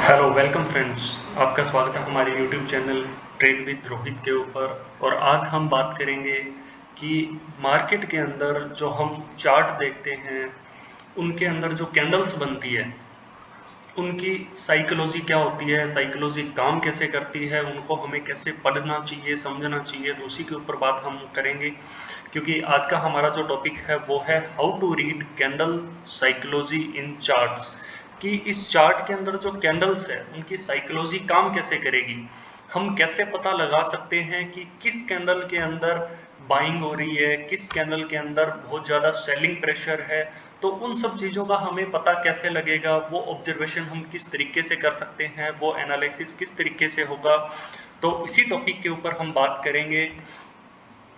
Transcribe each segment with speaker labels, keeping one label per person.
Speaker 1: Hello welcome friends. आपका स्वागत है हमारे YouTube channel trade with Rohit के ऊपर। और आज हम बात करेंगे कि मार्केट के अंदर जो हम चार्ट देखते हैं उनके अंदर जो कैंडल्स बनती है उनकी साइकोलॉजी क्या होती है, साइकोलॉजी काम कैसे करती है, उनको हमें कैसे पढ़ना चाहिए, समझना चाहिए। तो उसी के ऊपर बात हम करेंगे, क्योंकि आज का हमारा जो टॉपिक है वो है how to read candle psychology in charts. कि इस चार्ट के अंदर जो कैंडल्स है उनकी साइकोलॉजी काम कैसे करेगी, हम कैसे पता लगा सकते हैं कि किस कैंडल के अंदर बाइंग हो रही है, किस कैंडल के अंदर बहुत ज़्यादा सेलिंग प्रेशर है। तो उन सब चीज़ों का हमें पता कैसे लगेगा, वो ऑब्जर्वेशन हम किस तरीके से कर सकते हैं, वो एनालिसिस किस तरीके से होगा। तो इसी टॉपिक के ऊपर हम बात करेंगे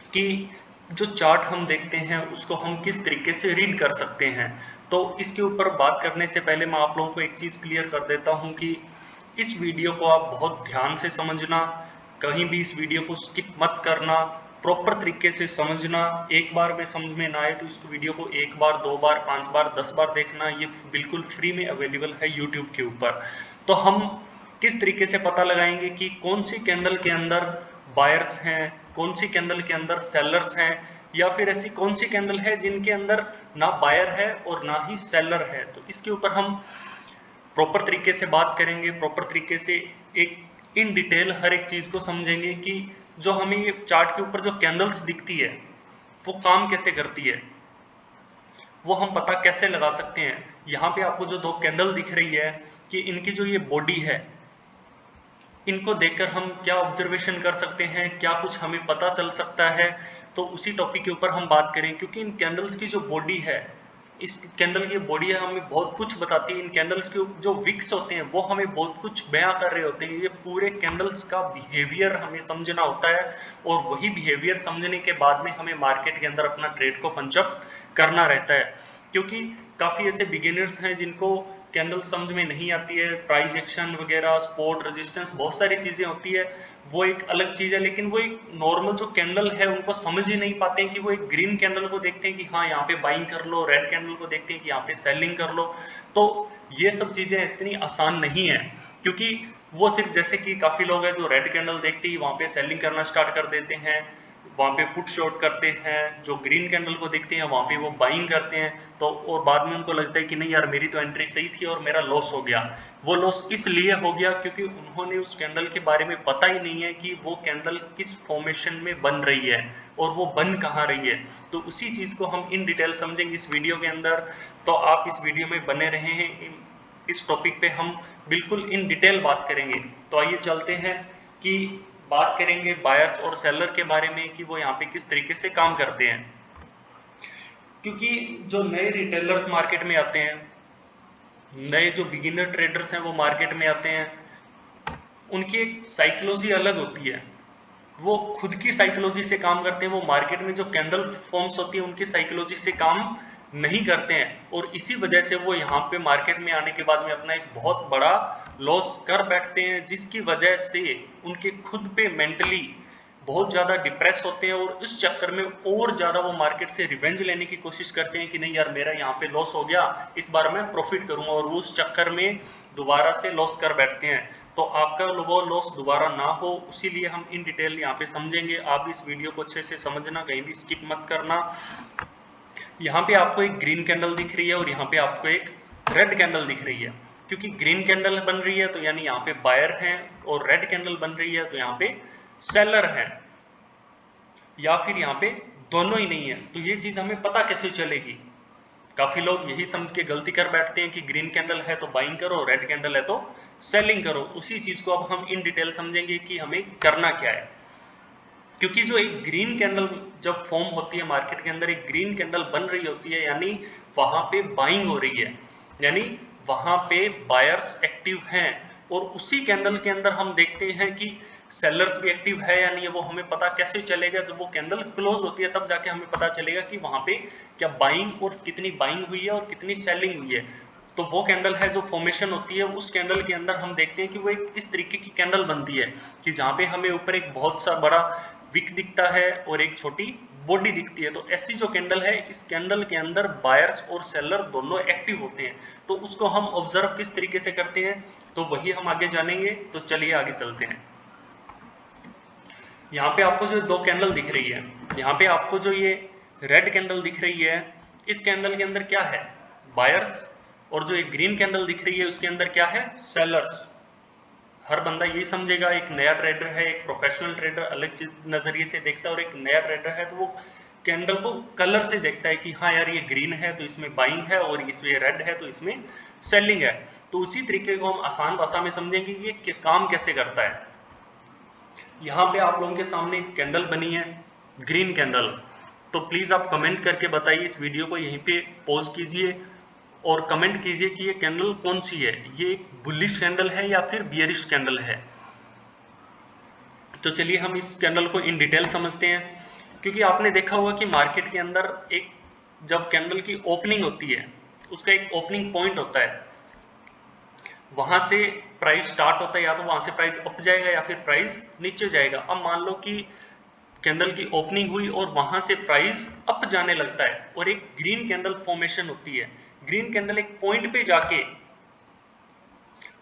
Speaker 1: कि जो चार्ट हम देखते हैं उसको हम किस तरीके से रीड कर सकते हैं। तो इसके ऊपर बात करने से पहले मैं आप लोगों को एक चीज़ क्लियर कर देता हूं कि इस वीडियो को आप बहुत ध्यान से समझना, कहीं भी इस वीडियो को स्किप मत करना, प्रॉपर तरीके से समझना। एक बार में समझ में ना आए तो इस वीडियो को एक बार, दो बार, 5 बार, 10 बार देखना। ये बिल्कुल फ्री में अवेलेबल है यूट्यूब के ऊपर। तो हम किस तरीके से पता लगाएंगे कि कौन सी कैंडल के अंदर बायर्स हैं, कौन सी कैंडल के अंदर सेलर्स हैं, या फिर ऐसी कौन सी कैंडल है जिनके अंदर ना बायर है और ना ही सेलर है। तो इसके ऊपर हम प्रॉपर तरीके से बात करेंगे, प्रॉपर तरीके से एक इन डिटेल हर एक चीज़ को समझेंगे कि जो हमें ये चार्ट के ऊपर जो कैंडल्स दिखती है वो काम कैसे करती है, वो हम पता कैसे लगा सकते हैं। यहाँ पे आपको जो दो कैंडल दिख रही है कि इनकी जो ये बॉडी है, इनको देखकर हम क्या ऑब्जर्वेशन कर सकते हैं, क्या कुछ हमें पता चल सकता है। तो उसी टॉपिक के ऊपर हम बात करें, क्योंकि इन कैंडल्स की जो बॉडी है, इस कैंडल की बॉडी है हमें बहुत कुछ बताती है। इन कैंडल्स के जो विक्स होते हैं वो हमें बहुत कुछ बयां कर रहे होते हैं। ये पूरे कैंडल्स का बिहेवियर हमें समझना होता है, और वही बिहेवियर समझने के बाद में हमें मार्केट के अंदर अपना ट्रेड को पंचअप करना रहता है। क्योंकि काफ़ी ऐसे बिगिनर्स हैं जिनको कैंडल समझ में नहीं आती है, प्राइस एक्शन वगैरह, सपोर्ट, रेजिस्टेंस, बहुत सारी चीज़ें होती है, वो एक अलग चीज़ है। लेकिन वो एक नॉर्मल जो कैंडल है उनको समझ ही नहीं पाते हैं कि वो एक ग्रीन कैंडल को देखते हैं कि हाँ यहाँ पे बाइंग कर लो, रेड कैंडल को देखते हैं कि यहाँ पे सेलिंग कर लो। तो ये सब चीज़ें इतनी आसान नहीं है, क्योंकि वो सिर्फ जैसे कि काफ़ी लोग हैं जो रेड कैंडल देखते ही वहाँ पे सेलिंग करना स्टार्ट कर देते हैं, वहाँ पे पुट शॉर्ट करते हैं। जो ग्रीन कैंडल को देखते हैं वहाँ पे वो बाइंग करते हैं। तो और बाद में उनको लगता है कि नहीं यार मेरी तो एंट्री सही थी और मेरा लॉस हो गया। वो लॉस इसलिए हो गया क्योंकि उन्होंने उस कैंडल के बारे में पता ही नहीं है कि वो कैंडल किस फॉर्मेशन में बन रही है और वो बन कहाँ रही है। तो उसी चीज़ को हम इन डिटेल समझेंगे इस वीडियो के अंदर। तो आप इस वीडियो में बने रहे हैं, इस टॉपिक पे हम बिल्कुल इन डिटेल बात करेंगे। तो आइए चलते हैं कि बात करेंगे बायर्स और सेलर के बारे में कि वो यहाँ पे किस तरीके से काम करते हैं। क्योंकि जो नए रिटेलर्स मार्केट में आते हैं, नए जो बिगिनर ट्रेडर्स हैं वो मार्केट में आते हैं, उनकी एक साइकोलॉजी अलग होती है। वो खुद की साइकोलॉजी से काम करते हैं, वो मार्केट में जो कैंडल फॉर्म्स होती है उनकी साइकोलॉजी से काम नहीं करते हैं। और इसी वजह से वो यहाँ पे मार्केट में आने के बाद में अपना एक बहुत बड़ा लॉस कर बैठते हैं, जिसकी वजह से उनके खुद पे मेंटली बहुत ज़्यादा डिप्रेस होते हैं। और इस चक्कर में और ज़्यादा वो मार्केट से रिवेंज लेने की कोशिश करते हैं कि नहीं यार मेरा यहाँ पे लॉस हो गया, इस बार मैं प्रॉफिट करूंगा, और वो उस चक्कर में दोबारा से लॉस कर बैठते हैं। तो आपका वो लॉस दोबारा ना हो, इसीलिए हम इन डिटेल यहाँ पे समझेंगे। आप इस वीडियो को अच्छे से समझना, कहीं भी स्किप मत करना। यहाँ पे आपको एक ग्रीन कैंडल दिख रही है और यहाँ पे आपको एक रेड कैंडल दिख रही है। क्योंकि ग्रीन कैंडल बन रही है तो यानी यहाँ पे बायर हैं, और रेड कैंडल बन रही है तो यहाँ पे सेलर है, या फिर यहाँ पे दोनों ही नहीं है। तो ये चीज हमें पता कैसे चलेगी? काफी लोग यही समझ के गलती कर बैठते हैं कि ग्रीन कैंडल है तो बाइंग करो, रेड कैंडल है तो सेलिंग करो। उसी चीज को अब हम इन डिटेल समझेंगे कि हमें करना क्या है। क्योंकि जो एक ग्रीन कैंडल जब फॉर्म होती है मार्केट के अंदर, एक ग्रीन कैंडल बन रही होती है, यानी वहां पे बाइंग हो रही है, यानी वहां पे बायर्स एक्टिव हैं। और उसी कैंडल के अंदर हम देखते हैं कि सेलर्स भी एक्टिव है या नहीं है। वो हमें पता कैसे चलेगा? जब वो कैंडल क्लोज होती है तब जाके हमें पता चलेगा कि वहां पे क्या बाइंग और कितनी बाइंग हुई है और कितनी सेलिंग हुई है। तो वो कैंडल है जो फॉर्मेशन होती है, उस कैंडल के अंदर हम देखते हैं कि वो एक इस तरीके की कैंडल बनती है कि जहाँ पे हमें ऊपर एक बहुत सा बड़ा विक दिखता है और एक छोटी बॉडी दिखती है। तो ऐसी जो कैंडल है, इस कैंडल के अंदर बायर्स और सेलर दोनों एक्टिव होते हैं। तो उसको हम ऑब्जर्व किस तरीके से करते हैं, तो वही हम आगे जानेंगे। तो चलिए आगे चलते हैं। यहाँ पे आपको जो दो कैंडल दिख रही है, यहाँ पे आपको जो ये रेड कैंडल दिख रही है, इस कैंडल के अंदर क्या है, बायर्स, और जो एक ग्रीन कैंडल दिख रही है उसके अंदर क्या है, सेलर्स। हर बंदा यही समझेगा, एक नया ट्रेडर है, एक प्रोफेशनल ट्रेडर अलग नजरिए से देखता है, और एक नया ट्रेडर है तो वो कैंडल को कलर से देखता है कि हाँ यार ये ग्रीन है तो इसमें बाइंग है, और इसमें रेड है तो इसमें सेलिंग है। तो उसी तरीके को हम आसान भाषा में समझेंगे कि ये काम कैसे करता है। यहाँ पे आप लोगों के सामने एक कैंडल बनी है, ग्रीन कैंडल। तो प्लीज आप कमेंट करके बताइए, इस वीडियो को यहीं पे पॉज कीजिए और कमेंट कीजिए कि ये कैंडल कौन सी है, ये बुलिश कैंडल है या फिर बियरिश कैंडल है। तो चलिए हम इस कैंडल को इन डिटेल समझते हैं। क्योंकि आपने देखा होगा कि मार्केट के अंदर एक जब कैंडल की ओपनिंग होती है, उसका एक ओपनिंग पॉइंट होता है, वहां से प्राइस स्टार्ट होता है, या तो वहां से प्राइस अप जाएगा या फिर प्राइस नीचे जाएगा। अब मान लो कि कैंडल की ओपनिंग हुई और वहां से प्राइस अप जाने लगता है, और एक ग्रीन कैंडल फॉर्मेशन होती है। ग्रीन कैंडल एक पॉइंट पे जाके,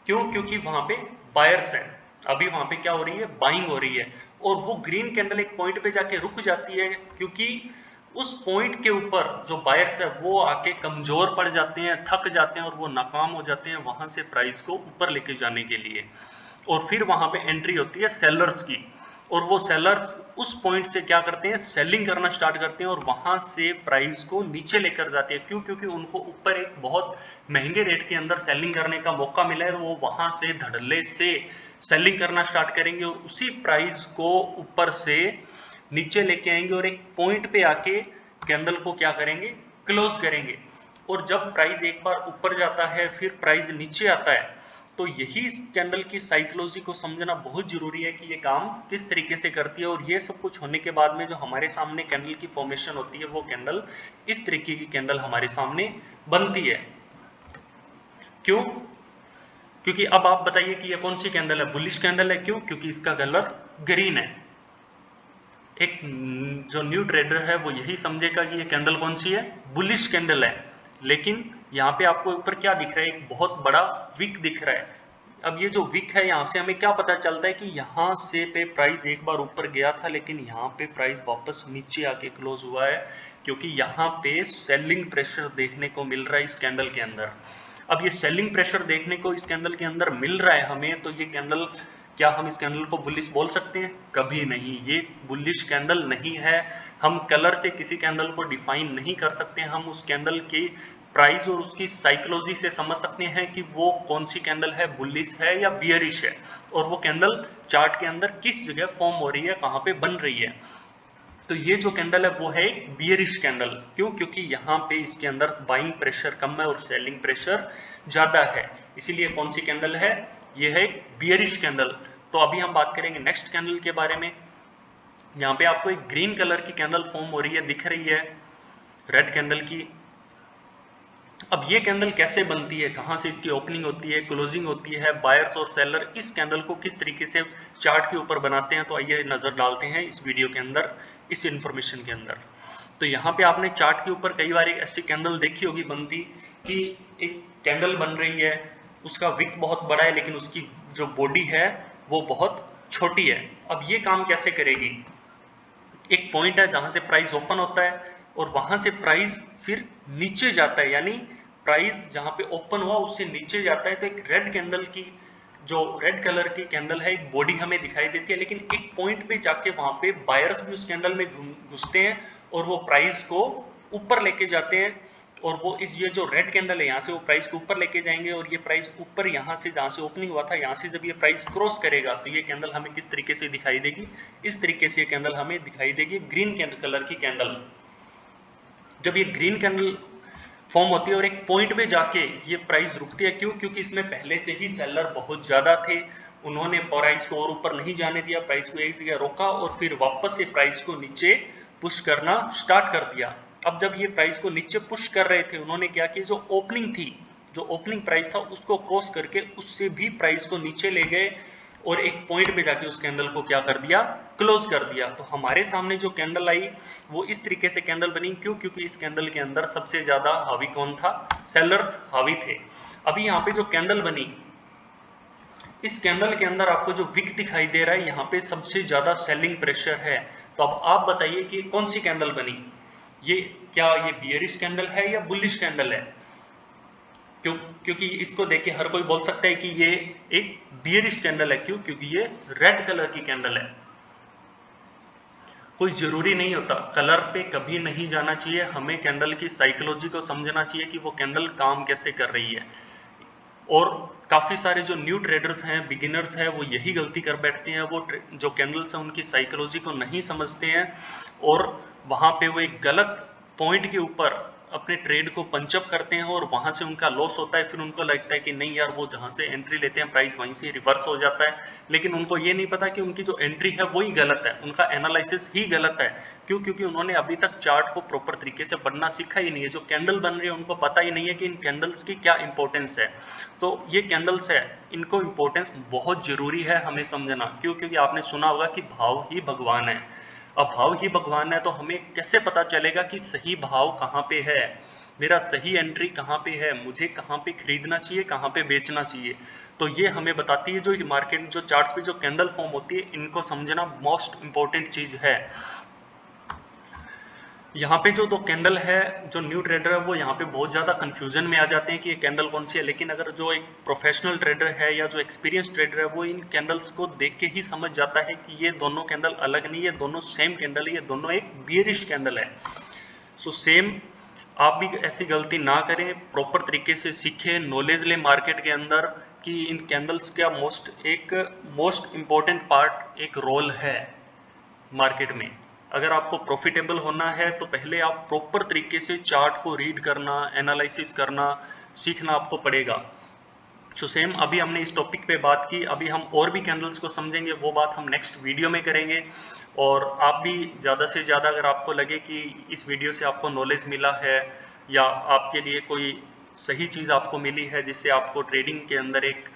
Speaker 1: क्यों, क्योंकि वहां पे बायर्स हैं, अभी वहां पे क्या हो रही है, बाइंग हो रही है, और वो ग्रीन कैंडल एक पॉइंट पे जाके रुक जाती है, क्योंकि उस पॉइंट के ऊपर जो बायर्स है वो आके कमजोर पड़ जाते हैं, थक जाते हैं, और वो नाकाम हो जाते हैं वहां से प्राइस को ऊपर लेके जाने के लिए। और फिर वहां पे एंट्री होती है सेलर्स की, और वो सेलर्स उस पॉइंट से क्या करते हैं, सेलिंग करना स्टार्ट करते हैं, और वहां से प्राइस को नीचे लेकर जाते हैं। क्यों, क्योंकि उनको ऊपर एक बहुत महंगे रेट के अंदर सेलिंग करने का मौका मिला है, तो वो वहां से धड़ल्ले से सेलिंग करना स्टार्ट करेंगे, और उसी प्राइस को ऊपर से नीचे लेके आएंगे, और एक पॉइंट पे आके कैंडल को क्या करेंगे, क्लोज करेंगे। और जब प्राइस एक बार ऊपर जाता है, फिर प्राइस नीचे आता है, तो यही कैंडल की साइकोलॉजी को समझना बहुत जरूरी है कि ये काम किस तरीके से करती है। और ये सब कुछ होने के बाद में जो हमारे सामने कैंडल की फॉर्मेशन होती है, वो कैंडल इस तरीके की कैंडल हमारे सामने बनती है। क्यों, क्योंकि अब आप बताइए कि ये कौन सी कैंडल है, बुलिश कैंडल है। क्यों, क्योंकि इसका कलर ग्रीन है। एक जो न्यू ट्रेडर है वो यही समझेगा कि ये कैंडल कौन सी है, बुलिश कैंडल है। लेकिन यहाँ पे आपको ऊपर क्या दिख रहा है, एक बहुत बड़ा विक दिख रहा है। अब ये जो विक है, यहाँ से हमें क्या पता चलता है कि यहाँ से पे प्राइस एक बार ऊपर गया था, लेकिन यहाँ पे प्राइस वापस नीचे आके क्लोज हुआ है, क्योंकि यहाँ पे सेलिंग प्रेशर देखने को मिल रहा है इस कैंडल के अंदर। अब ये सेलिंग प्रेशर देखने को इस कैंडल के अंदर मिल रहा है हमें, तो ये कैंडल, क्या हम इस कैंडल को बुलिश बोल सकते हैं? कभी नहीं, ये बुलिश कैंडल नहीं है। हम कलर से किसी कैंडल को डिफाइन नहीं कर सकते, हम उस कैंडल की प्राइस और उसकी साइकोलॉजी से समझ सकते हैं कि वो कौन सी कैंडल है, बुलिश है या बियरिश है, और वो कैंडल चार्ट के अंदर किस जगह फॉर्म हो रही है, कहाँ पे बन रही है। तो ये जो कैंडल है वो है एक बियरिश कैंडल। क्यों, क्योंकि यहाँ पे इसके अंदर बाइंग प्रेशर कम है और सेलिंग प्रेशर ज्यादा है, इसीलिए कौन सी कैंडल है, ये है एक बियरिश कैंडल। तो अभी हम बात करेंगे नेक्स्ट कैंडल के बारे में। यहाँ पे आपको एक ग्रीन कलर की कैंडल फॉर्म हो रही है, दिख रही है, रेड कैंडल की। अब ये कैंडल कैसे बनती है, कहां से इसकी ओपनिंग होती है, क्लोजिंग होती है, बायर्स और सेलर इस कैंडल को किस तरीके से चार्ट के ऊपर बनाते हैं, तो आइए नजर डालते हैं इस वीडियो के अंदर, इस इंफॉर्मेशन के अंदर। तो यहाँ पे आपने चार्ट के ऊपर कई बार एक ऐसी कैंडल देखी होगी बनती, कि एक कैंडल बन रही है, उसका विक बहुत बड़ा है, लेकिन उसकी जो बॉडी है वो बहुत छोटी है। अब ये काम कैसे करेगी, एक पॉइंट है जहां से प्राइस ओपन होता है, और वहां से प्राइस फिर नीचे जाता है, यानी प्राइस जहां पे ओपन हुआ उससे नीचे जाता है। तो एक रेड कैंडल की, जो रेड कलर की कैंडल है, एक बॉडी हमें दिखाई देती है, लेकिन एक पॉइंट पे जाके वहां पे बायर्स भी उस कैंडल में घुसते हैं, और वो प्राइस को ऊपर लेके जाते हैं। और वो ये जो रेड कैंडल है, यहाँ से वो प्राइस को ऊपर लेके जाएंगे, और ये प्राइस ऊपर यहाँ से जहाँ से ओपनिंग हुआ था, यहाँ से जब ये प्राइस क्रॉस करेगा, तो ये कैंडल हमें किस तरीके से दिखाई देगी, इस तरीके से ये कैंडल हमें दिखाई देगी, ग्रीन कलर की कैंडल। जब ये ग्रीन कैंडल फॉर्म होती है और एक पॉइंट पे जाके ये प्राइस रुकती है, क्यों, क्योंकि इसमें पहले से ही सेलर बहुत ज्यादा थे, उन्होंने प्राइस को और ऊपर नहीं जाने दिया, प्राइस को एक जगह रोका, और फिर वापस से प्राइस को नीचे पुश करना स्टार्ट कर दिया। अब जब ये प्राइस को नीचे पुश कर रहे थे, उन्होंने क्या किया, जो ओपनिंग थी, जो ओपनिंग प्राइस था उसको क्रॉस करके उससे भी प्राइस को नीचे ले गए, और एक पॉइंट पे जाके उस कैंडल को क्या कर दिया, क्लोज कर दिया। तो हमारे सामने जो कैंडल आई वो इस तरीके से कैंडल बनी, क्यों? क्योंकि इस कैंडल के अंदर सबसे ज्यादा हावी कौन था? सेलर्स हावी थे। अभी यहाँ पे जो कैंडल बनी, इस कैंडल के अंदर आपको जो विक दिखाई दे रहा है, यहाँ पे सबसे ज्यादा सेलिंग प्रेशर है। तो अब आप बताइए कि कौन सी कैंडल बनी? ये क्या ये बियरिश कैंडल है या बुलिश कैंडल है? क्योंकि इसको देख के हर कोई बोल सकता है कि ये एक बियरिश कैंडल है। क्यों? क्योंकि ये रेड कलर की कैंडल है। कोई जरूरी नहीं होता, कलर पे कभी नहीं जाना चाहिए। हमें कैंडल की साइकोलॉजी को समझना चाहिए कि वो कैंडल काम कैसे कर रही है। और काफी सारे जो न्यू ट्रेडर्स हैं, बिगिनर्स हैं, वो यही गलती कर बैठते हैं। वो जो कैंडल्स हैं उनकी साइकोलॉजी को नहीं समझते हैं और वहां पे वो एक गलत पॉइंट के ऊपर अपने ट्रेड को पंचअप करते हैं और वहां से उनका लॉस होता है। फिर उनको लगता है कि नहीं यार, वो जहां से एंट्री लेते हैं प्राइस वहीं से रिवर्स हो जाता है। लेकिन उनको ये नहीं पता कि उनकी जो एंट्री है वही गलत है, उनका एनालिसिस ही गलत है। क्यों? क्योंकि उन्होंने अभी तक चार्ट को प्रॉपर तरीके से पढ़ना सीखा ही नहीं है। जो कैंडल बन रही है उनको पता ही नहीं है कि इन कैंडल्स की क्या इंपॉर्टेंस है। तो ये कैंडल्स है, इनको इंपॉर्टेंस बहुत जरूरी है हमें समझना। क्यों? क्योंकि आपने सुना होगा कि भाव ही भगवान है। अब भाव ही भगवान है तो हमें कैसे पता चलेगा कि सही भाव कहाँ पे है, मेरा सही एंट्री कहाँ पे है, मुझे कहाँ पे खरीदना चाहिए, कहाँ पे बेचना चाहिए। तो ये हमें बताती है जो मार्केट, जो चार्ट्स पे जो कैंडल फॉर्म होती है, इनको समझना मोस्ट इंपॉर्टेंट चीज है। यहाँ पे जो दो कैंडल है, जो न्यू ट्रेडर है वो यहाँ पे बहुत ज़्यादा कंफ्यूजन में आ जाते हैं कि ये कैंडल कौन सी है। लेकिन अगर जो एक प्रोफेशनल ट्रेडर है या जो एक्सपीरियंस ट्रेडर है, वो इन कैंडल्स को देख के ही समझ जाता है कि ये दोनों कैंडल अलग नहीं है, दोनों सेम कैंडल है, ये दोनों एक बियरिश कैंडल है। सो सेम आप भी ऐसी गलती ना करें, प्रॉपर तरीके से सीखें, नॉलेज लें मार्केट के अंदर कि इन कैंडल्स का मोस्ट इम्पोर्टेंट पार्ट एक रोल है मार्केट में। अगर आपको प्रॉफिटेबल होना है तो पहले आप प्रॉपर तरीके से चार्ट को रीड करना, एनालिसिस करना सीखना आपको पड़ेगा। तो सेम अभी हमने इस टॉपिक पे बात की, अभी हम और भी कैंडल्स को समझेंगे, वो बात हम नेक्स्ट वीडियो में करेंगे। और आप भी ज़्यादा से ज़्यादा, अगर आपको लगे कि इस वीडियो से आपको नॉलेज मिला है या आपके लिए कोई सही चीज़ आपको मिली है, जिससे आपको ट्रेडिंग के अंदर एक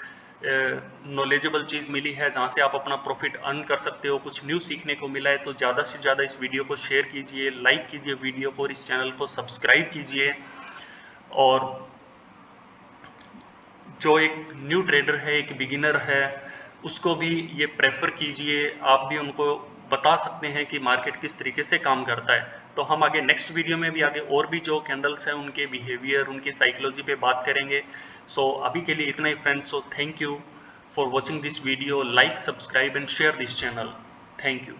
Speaker 1: नॉलेजेबल चीज़ मिली है जहाँ से आप अपना प्रॉफिट अर्न कर सकते हो, कुछ न्यू सीखने को मिला है, तो ज़्यादा से ज़्यादा इस वीडियो को शेयर कीजिए, लाइक कीजिए वीडियो को और इस चैनल को सब्सक्राइब कीजिए। और जो एक न्यू ट्रेडर है, एक बिगिनर है, उसको भी ये प्रेफर कीजिए। आप भी उनको बता सकते हैं कि मार्केट किस तरीके से काम करता है। तो हम आगे नेक्स्ट वीडियो में भी आगे और भी जो कैंडल्स हैं उनके बिहेवियर, उनकी साइकोलॉजी पे बात करेंगे। सो अभी के लिए इतना ही friends. So thank you for watching this video, like, subscribe and share this channel. Thank you.